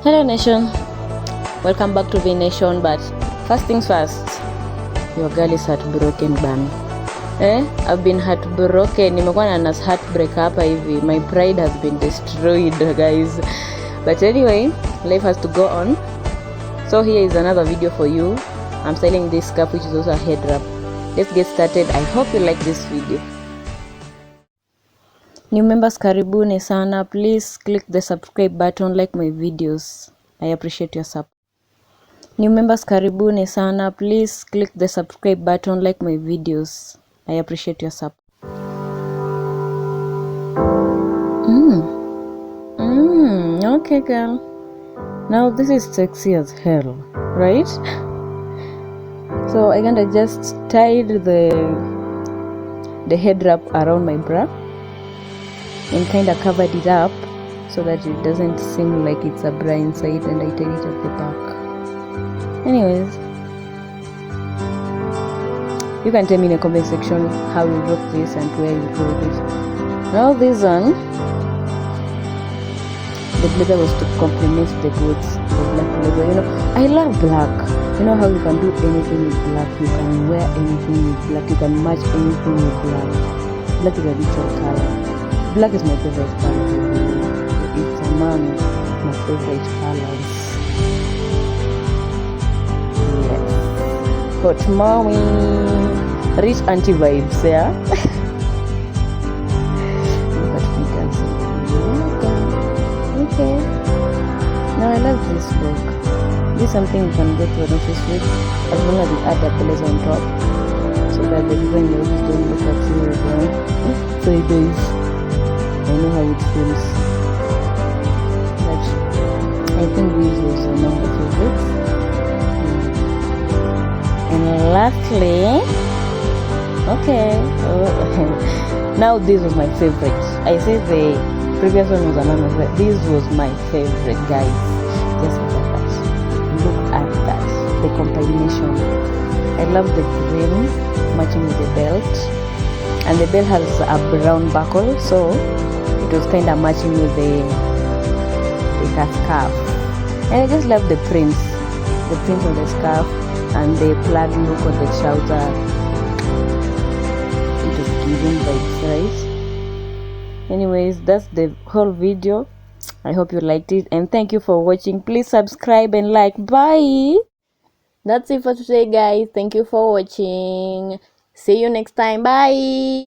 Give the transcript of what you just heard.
Hello Nation, welcome back to V Nation. But first things first, your girl is heartbroken bana. I've been heartbroken. Nimekuwa na nas heartbreak hapa hivi. My pride has been destroyed guys. But anyway, life has to go on. So here is another video for you. I'm styling this scarf which is also a head wrap. Let's get started. I hope you like this video. New members karibuni sana. Please click the subscribe button, like my videos. I appreciate your support. New members karibuni sana. Please click the subscribe button, like my videos. I appreciate your support. Okay girl. Now this is sexy as hell, right? So I kinda just tied the head wrap around my bra and kinda covered it up so that it doesn't seem like it's a bra inside, and I tied it at the back. Anyways, you can tell me in the comment section how you rock this and where you rock it. Now this one, the blazer was to complement the goods, the black blazer. You know, I love black. You know how you can do anything with black, you can wear anything with black, you can match anything with black. Black is a little color. Black is my favorite color. It's among my favorite colors. Yes. Hot mommy. Rich auntie vibes, yeah? But we can see. Okay. Now I love this look. This is something you can go to an office with as long as you add the blazer on top, so that the people in the office don't look at you again. So it is. I know how it feels. But I think this was among the favorites. And lastly, okay, now this was my favorite. I said the previous one was among my favorite. This was my favorite, guys. Just look at that. Look at that. The combination. I love the green matching with the belt. And the belt has a brown buckle, so it was kind of matching with the scarf. And I just love the print on the scarf and the plaid look on the trouser. It was giving vibes, right? Anyways, that's the whole video. I hope you liked it, and thank you for watching. Please subscribe and like. Bye. That's it for today, guys. Thank you for watching. See you next time. Bye.